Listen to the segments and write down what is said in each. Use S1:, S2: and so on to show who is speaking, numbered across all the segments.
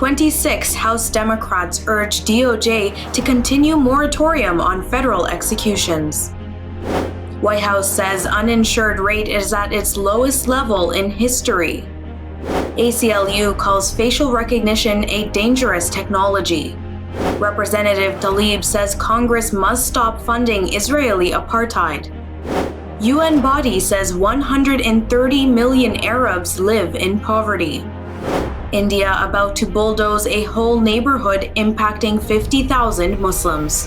S1: 26 House Democrats urge DOJ to continue moratorium on federal executions. White House says uninsured rate is at its lowest level in history. ACLU calls facial recognition a dangerous technology. Representative Tlaib says Congress must stop funding Israeli apartheid. UN body says 130 million Arabs live in poverty. India about to bulldoze a whole neighborhood impacting 50,000 Muslims.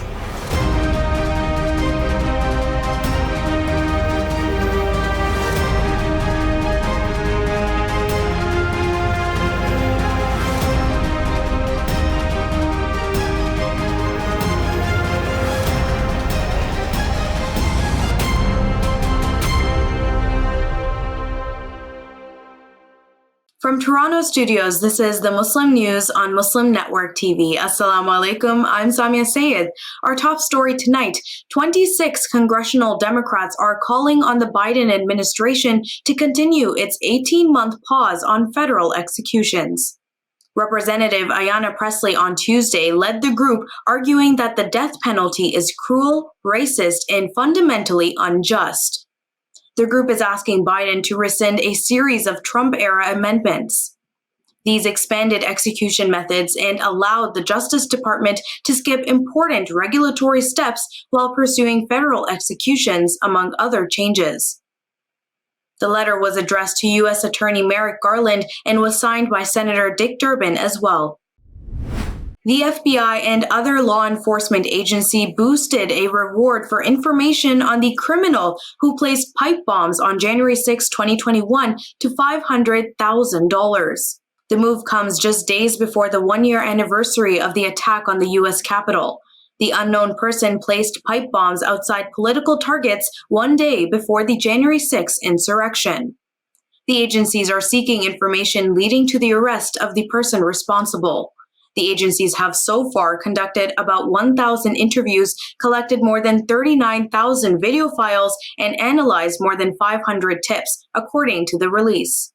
S1: From Toronto studios, this is the Muslim News on Muslim Network TV. Assalamu alaikum, I'm Saamiyah Syed. Our top story tonight, 26 congressional Democrats are calling on the Biden administration to continue its 18-month pause on federal executions. Representative Ayanna Pressley on Tuesday led the group, arguing that the death penalty is cruel, racist, and fundamentally unjust. The group is asking Biden to rescind a series of Trump-era amendments. These expanded execution methods and allowed the Justice Department to skip important regulatory steps while pursuing federal executions, among other changes. The letter was addressed to U.S. Attorney Merrick Garland and was signed by Senator Dick Durbin as well. The FBI and other law enforcement agency boosted a reward for information on the criminal who placed pipe bombs on January 6, 2021 to $500,000. The move comes just days before the one-year anniversary of the attack on the U.S. Capitol. The unknown person placed pipe bombs outside political targets one day before the January 6 insurrection. The agencies are seeking information leading to the arrest of the person responsible. The agencies have so far conducted about 1,000 interviews, collected more than 39,000 video files, and analyzed more than 500 tips, according to the release.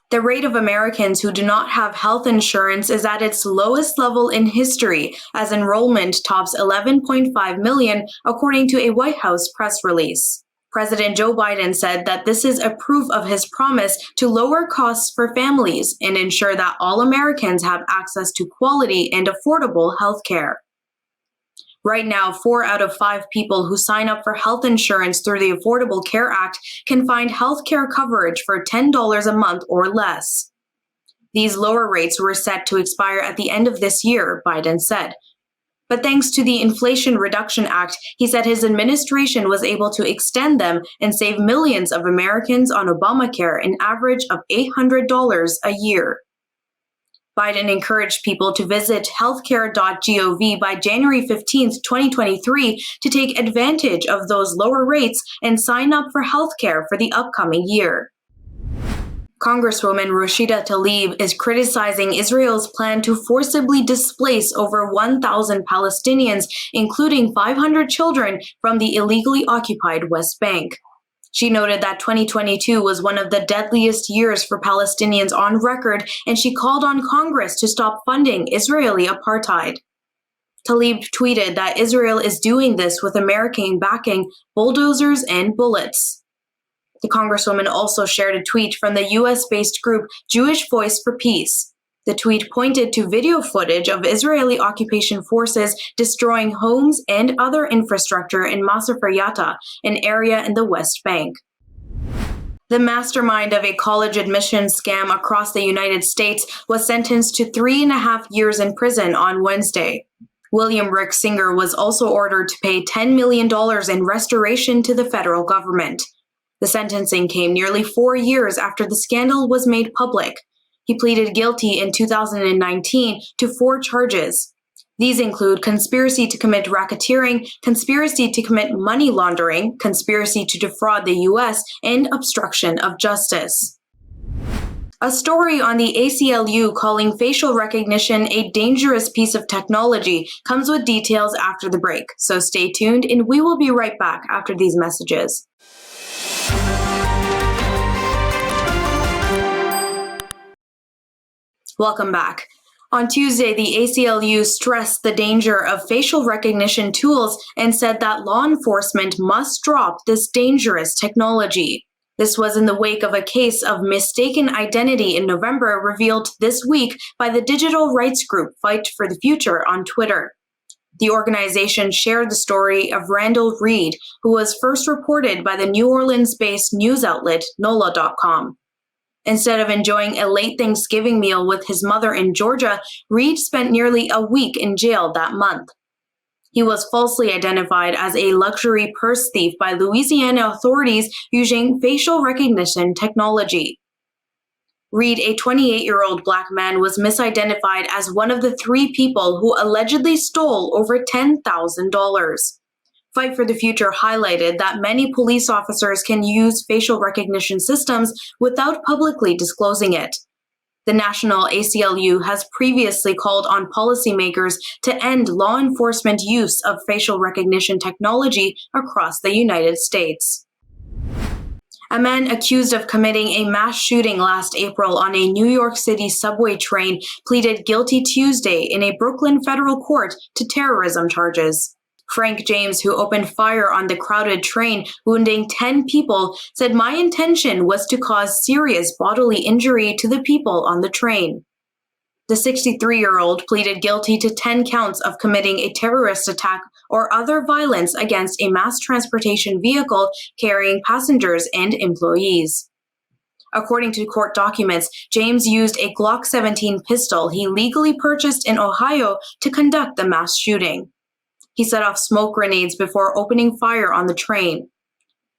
S1: The rate of Americans who do not have health insurance is at its lowest level in history, as enrollment tops 11.5 million, according to a White House press release. President Joe Biden said that this is a proof of his promise to lower costs for families and ensure that all Americans have access to quality and affordable health care. Right now, 4 out of 5 people who sign up for health insurance through the Affordable Care Act can find health care coverage for $10 a month or less. These lower rates were set to expire at the end of this year, Biden said. But thanks to the Inflation Reduction Act, he said his administration was able to extend them and save millions of Americans on Obamacare, an average of $800 a year. Biden encouraged people to visit healthcare.gov by January 15, 2023 to take advantage of those lower rates and sign up for healthcare for the upcoming year. Congresswoman Rashida Tlaib is criticizing Israel's plan to forcibly displace over 1,000 Palestinians, including 500 children, from the illegally occupied West Bank. She noted that 2022 was one of the deadliest years for Palestinians on record, and she called on Congress to stop funding Israeli apartheid. Tlaib tweeted that Israel is doing this with American backing, bulldozers, and bullets. The Congresswoman also shared a tweet from the U.S.-based group Jewish Voice for Peace. The tweet pointed to video footage of Israeli occupation forces destroying homes and other infrastructure in Nasarullah, an area in the West Bank. The mastermind of a college admissions scam across the United States was sentenced to 3.5 years in prison on Wednesday. William Rick Singer was also ordered to pay $10 million in restoration to the federal government. The sentencing came nearly 4 years after the scandal was made public. He pleaded guilty in 2019 to 4 charges. These include conspiracy to commit racketeering, conspiracy to commit money laundering, conspiracy to defraud the U.S., and obstruction of justice. A story on the ACLU calling facial recognition a dangerous piece of technology comes with details after the break, so stay tuned and we will be right back after these messages. Welcome back. On Tuesday, the ACLU stressed the danger of facial recognition tools and said that law enforcement must drop this dangerous technology. This was in the wake of a case of mistaken identity in November revealed this week by the digital rights group Fight for the Future on Twitter. The organization shared the story of Randall Reed, who was first reported by the New Orleans-based news outlet NOLA.com. Instead of enjoying a late Thanksgiving meal with his mother in Georgia, Reed spent nearly a week in jail that month. He was falsely identified as a luxury purse thief by Louisiana authorities using facial recognition technology. Reed, a 28-year-old black man, was misidentified as one of the 3 people who allegedly stole over $10,000. Fight for the Future highlighted that many police officers can use facial recognition systems without publicly disclosing it. The National ACLU has previously called on policymakers to end law enforcement use of facial recognition technology across the United States. A man accused of committing a mass shooting last April on a New York City subway train pleaded guilty Tuesday in a Brooklyn federal court to terrorism charges. Frank James, who opened fire on the crowded train, wounding 10 people, said, "My intention was to cause serious bodily injury to the people on the train." The 63-year-old pleaded guilty to 10 counts of committing a terrorist attack or other violence against a mass transportation vehicle carrying passengers and employees. According to court documents, James used a Glock 17 pistol he legally purchased in Ohio to conduct the mass shooting. He set off smoke grenades before opening fire on the train.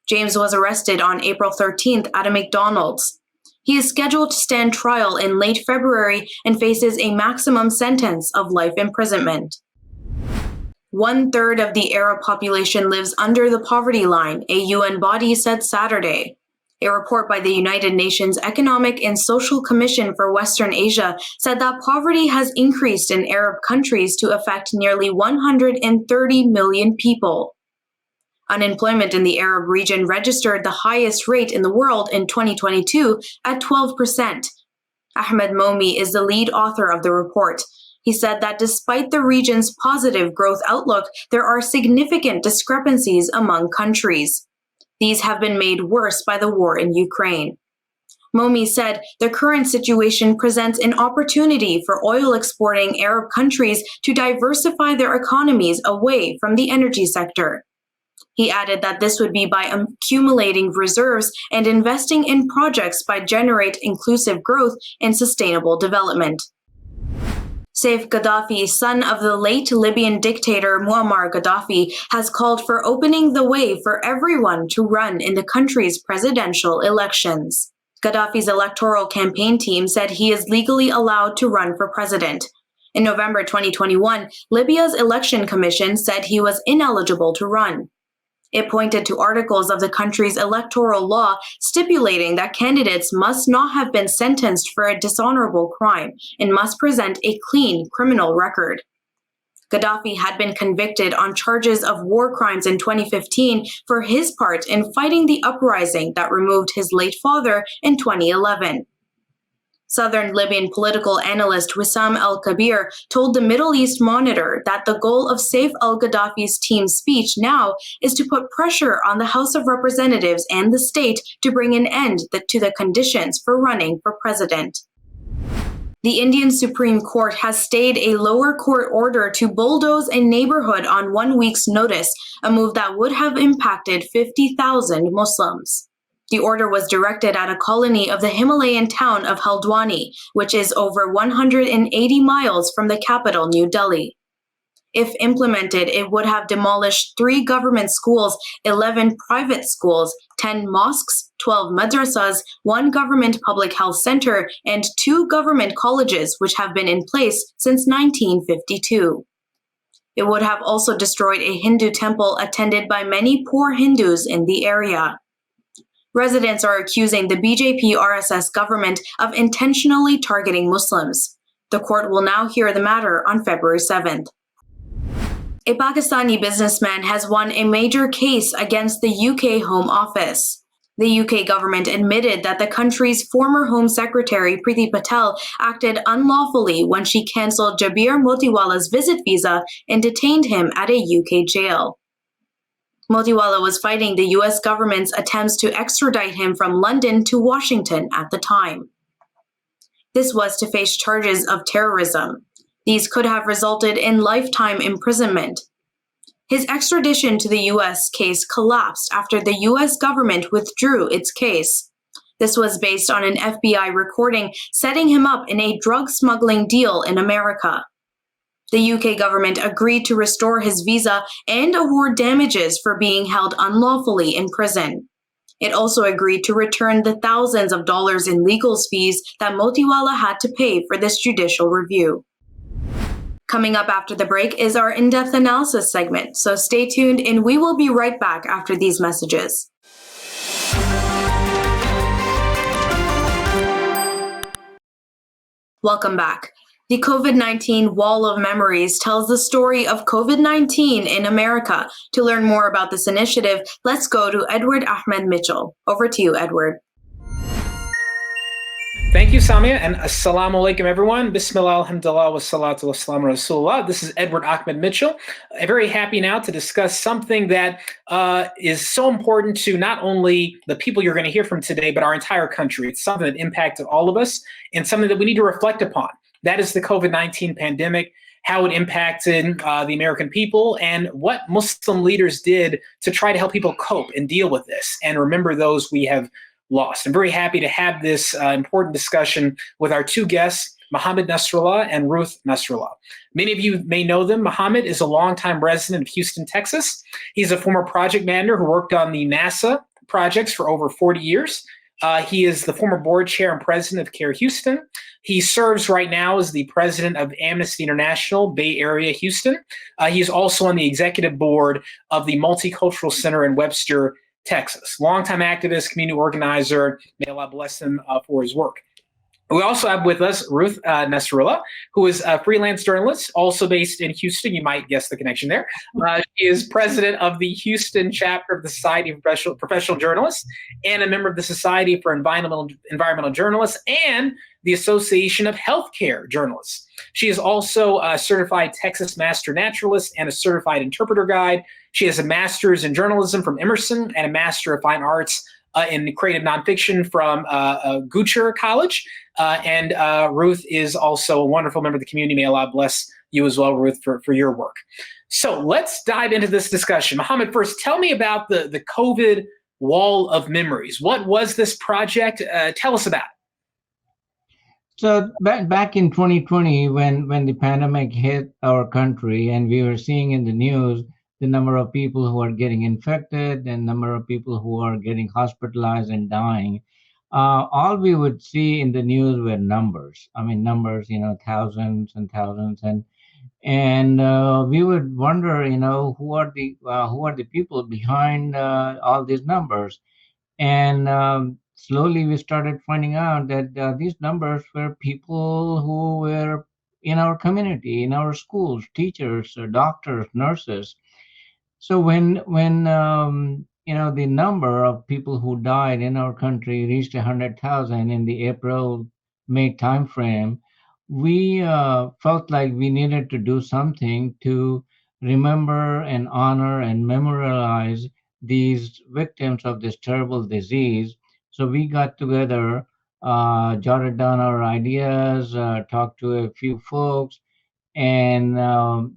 S1: James was arrested on April 13th at a McDonald's. He is scheduled to stand trial in late February and faces a maximum sentence of life imprisonment. 1/3 of the Arab population lives under the poverty line, a UN body said Saturday. A report by the United Nations Economic and Social Commission for Western Asia said that poverty has increased in Arab countries to affect nearly 130 million people. Unemployment in the Arab region registered the highest rate in the world in 2022 at 12%. Ahmed Momi is the lead author of the report. He said that despite the region's positive growth outlook, there are significant discrepancies among countries. These have been made worse by the war in Ukraine. Momi said the current situation presents an opportunity for oil exporting Arab countries to diversify their economies away from the energy sector. He added that this would be by accumulating reserves and investing in projects that generate inclusive growth and sustainable development. Saif Gaddafi, son of the late Libyan dictator Muammar Gaddafi, has called for opening the way for everyone to run in the country's presidential elections. Gaddafi's electoral campaign team said he is legally allowed to run for president. In November 2021, Libya's election commission said he was ineligible to run. It pointed to articles of the country's electoral law stipulating that candidates must not have been sentenced for a dishonorable crime and must present a clean criminal record. Gaddafi had been convicted on charges of war crimes in 2015 for his part in fighting the uprising that removed his late father in 2011. Southern Libyan political analyst Wissam al-Kabir told the Middle East Monitor that the goal of Saif al-Gaddafi's team's speech now is to put pressure on the House of Representatives and the state to bring an end to the conditions for running for president. The Indian Supreme Court has stayed a lower court order to bulldoze a neighborhood on 1 week's notice, a move that would have impacted 50,000 Muslims. The order was directed at a colony of the Himalayan town of Haldwani, which is over 180 miles from the capital, New Delhi. If implemented, it would have demolished 3 government schools, 11 private schools, 10 mosques, 12 madrasas, 1 government public health center, and 2 government colleges, which have been in place since 1952. It would have also destroyed a Hindu temple attended by many poor Hindus in the area. Residents are accusing the BJP-RSS government of intentionally targeting Muslims. The court will now hear the matter on February 7th. A Pakistani businessman has won a major case against the UK Home Office. The UK government admitted that the country's former Home Secretary Priti Patel acted unlawfully when she cancelled Jabir Motiwala's visit visa and detained him at a UK jail. Motiwala was fighting the US government's attempts to extradite him from London to Washington at the time. This was to face charges of terrorism. These could have resulted in lifetime imprisonment. His extradition to the US case collapsed after the US government withdrew its case. This was based on an FBI recording setting him up in a drug smuggling deal in America. The UK government agreed to restore his visa and award damages for being held unlawfully in prison. It also agreed to return the thousands of dollars in legal fees that Motiwala had to pay for this judicial review. Coming up after the break is our in-depth analysis segment, so stay tuned and we will be right back after these messages. Welcome back. The COVID-19 Wall of Memories tells the story of COVID-19 in America. To learn more about this initiative, let's go to Edward Ahmed Mitchell. Over to you, Edward.
S2: Thank you, Saamiyah, and assalamu alaikum, everyone. Bismillah, alhamdulillah, wa salatu wa salam rasulullah. This is Edward Ahmed Mitchell. I'm very happy now to discuss something that is so important to not only the people you're going to hear from today, but our entire country. It's something that impacted all of us and something that we need to reflect upon. That is the COVID-19 pandemic, how it impacted the American people, and what Muslim leaders did to try to help people cope and deal with this and remember those we have lost. I'm very happy to have this important discussion with our two guests, Mohammed Nasarullah and Ruth Nasarullah. Many of you may know them. Mohammed is a longtime resident of Houston, Texas. He's a former project manager who worked on the NASA projects for over 40 years. He is the former board chair and president of CARE Houston. He serves right now as the president of Amnesty International, Bay Area, Houston. He is also on the executive board of the Multicultural Center in Webster, Texas. Longtime activist, community organizer. May Allah bless him for his work. We also have with us Ruth Nasarullah, who is a freelance journalist, also based in Houston. You might guess the connection there. She is president of the Houston chapter of the Society of Professional Journalists and a member of the Society for Environmental Journalists and the Association of Healthcare Journalists. She is also a certified Texas Master Naturalist and a certified interpreter guide. She has a master's in journalism from Emerson and a master of fine arts in creative nonfiction from Gucher College. And Ruth is also a wonderful member of the community. May Allah bless you as well, Ruth, for your work. So let's dive into this discussion. Mohammed, first, tell me about the COVID Wall of Memories. What was this project? Tell us about it.
S3: So back in 2020, when the pandemic hit our country and we were seeing in the news the number of people who are getting infected and number of people who are getting hospitalized and dying, all we would see in the news were numbers. I mean, numbers, thousands and thousands, and we would wonder, who are the people behind all these numbers, and slowly we started finding out that these numbers were people who were in our community, in our schools, teachers, doctors, nurses. So when the number of people who died in our country reached 100,000 in the April-May timeframe, we felt like we needed to do something to remember and honor and memorialize these victims of this terrible disease. So we got together, jotted down our ideas, talked to a few folks, and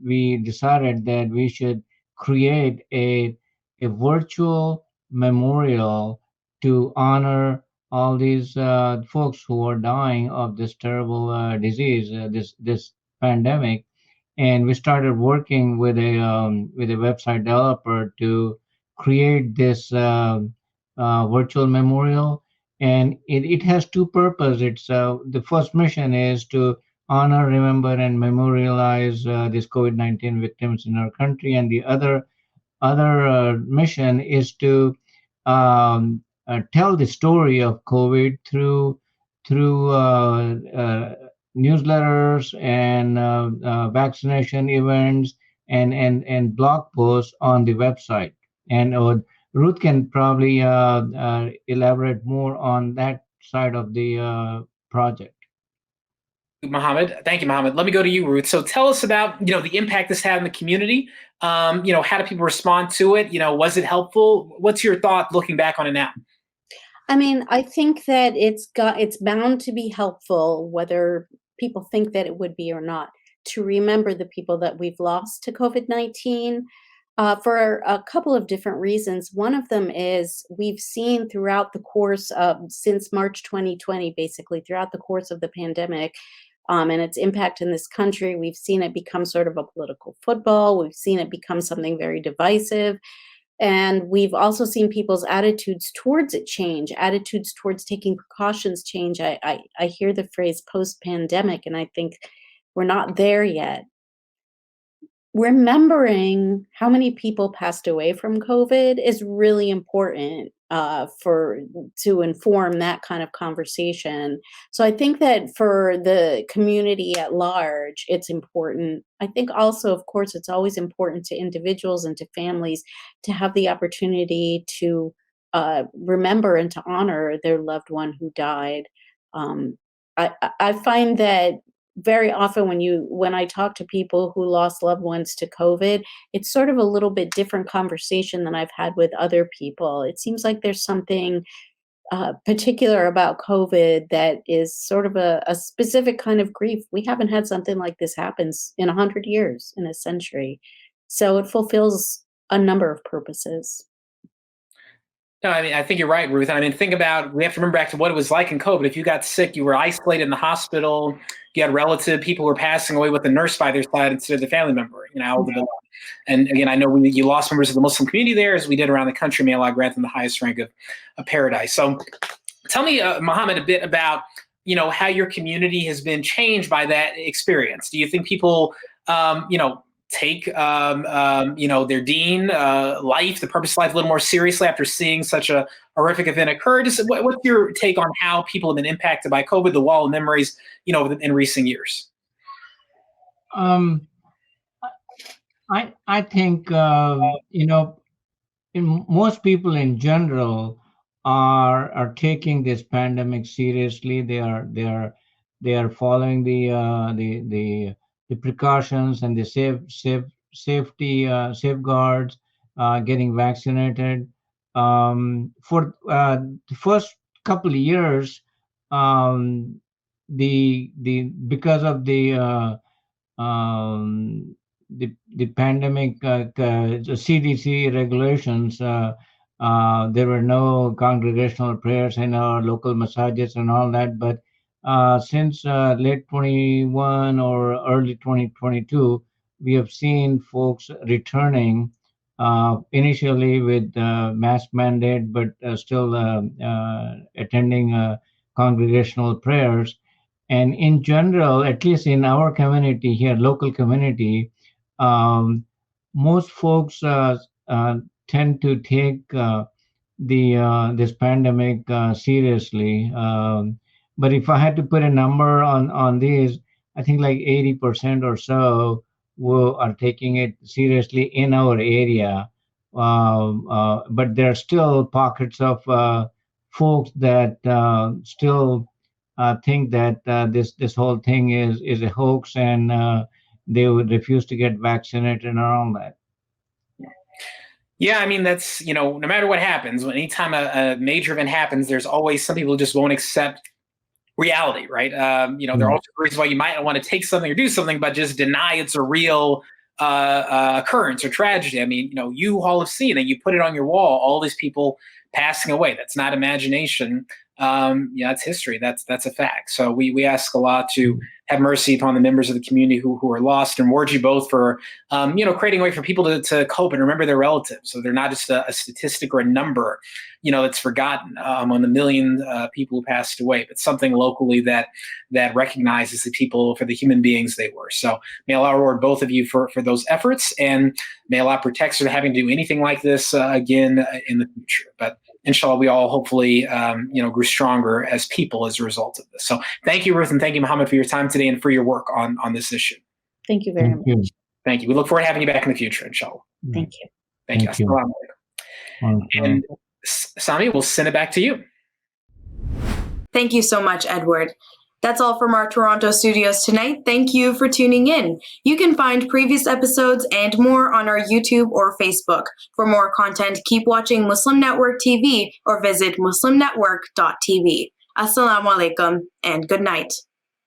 S3: we decided that we should create a virtual memorial to honor all these folks who are dying of this terrible disease, this pandemic. And we started working with a website developer to create this virtual memorial. And it has two purposes. It's the first mission is to honor, remember, and memorialize these COVID-19 victims in our country, and the other mission is to tell the story of COVID through newsletters and vaccination events and blog posts on the website. And Ruth can probably elaborate more on that side of the project.
S2: Mohammed. Thank you, Mohammed. Let me go to you, Ruth. So tell us about, the impact this had in the community. How do people respond to it? Was it helpful? What's your thought looking back on it now?
S4: I mean, I think that it's bound to be helpful, whether people think that it would be or not, to remember the people that we've lost to COVID-19 for a couple of different reasons. One of them is we've seen throughout the course of, since March 2020, basically throughout the course of the pandemic, and its impact in this country, we've seen it become sort of a political football. We've seen it become something very divisive. And we've also seen people's attitudes towards it change, attitudes towards taking precautions change. I hear the phrase post-pandemic, and I think we're not there yet. Remembering how many people passed away from COVID is really important to inform that kind of conversation. So I think that for the community at large, it's important. I think also, of course, it's always important to individuals and to families to have the opportunity to remember and to honor their loved one who died. I find that very often when I talk to people who lost loved ones to COVID, it's sort of a little bit different conversation than I've had with other people. It seems like there's something particular about COVID that is sort of a specific kind of grief. We haven't had something like this happen in 100 years, in a century. So it fulfills a number of purposes.
S2: No, I mean, I think you're right, Ruth. I mean, we have to remember back to what it was like in COVID. If you got sick, you were isolated in the hospital, you had people were passing away with a nurse by their side instead of the family member, And again, I know you lost members of the Muslim community there, as we did around the country. May Allah grant them the highest rank of paradise. So tell me, Mohammed, a bit about, how your community has been changed by that experience. Do you think people, take their deen, life, the purpose of life, a little more seriously after seeing such a horrific event occur? Just what's your take on how people have been impacted by COVID, the wall of memories, in recent years?
S3: I think most people in general are taking this pandemic seriously. They are following the precautions and the safety safeguards, getting vaccinated. For the first couple of years, because of the pandemic, the CDC regulations, there were no congregational prayers in our local masajids and all that. But since late 21 or early 2022, we have seen folks returning, initially with mask mandate, but still attending congregational prayers. And in general, at least in our community here, local community, most folks tend to take this pandemic seriously. But if I had to put a number on these, I think like 80% or so are taking it seriously in our area. But there are still pockets of folks that still think that this whole thing is a hoax, and they would refuse to get vaccinated and all that.
S2: Yeah, I mean, that's, no matter what happens, anytime a major event happens, there's always some people who just won't accept reality, right? There are also reasons why you might not want to take something or do something, but just deny it's a real occurrence or tragedy. I mean, you all have seen it. You put it on your wall, all these people passing away. That's not imagination. It's history. That's a fact. So we ask Allah to have mercy upon the members of the community who are lost, and reward you both for, creating a way for people to cope and remember their relatives. So they're not just a statistic or a number, that's forgotten on the million people who passed away, but something locally that recognizes the people for the human beings they were. So may Allah reward both of you for those efforts, and may Allah protect us from having to do anything like this again in the future. But inshallah, we all hopefully, grew stronger as people as a result of this. So thank you, Ruth, and thank you, Mohammed, for your time today and for your work on this issue.
S4: Thank you very much.
S2: Thank you. We look forward to having you back in the future, inshallah.
S4: Thank you.
S2: Thank you. Assalamu alaikum.
S3: Okay.
S2: And Sami, we'll send it back to you.
S1: Thank you so much, Edward. That's all from our Toronto studios tonight. Thank you for tuning in. You can find previous episodes and more on our YouTube or Facebook. For more content, keep watching Muslim Network TV or visit muslimnetwork.tv. Assalamu alaikum and good night.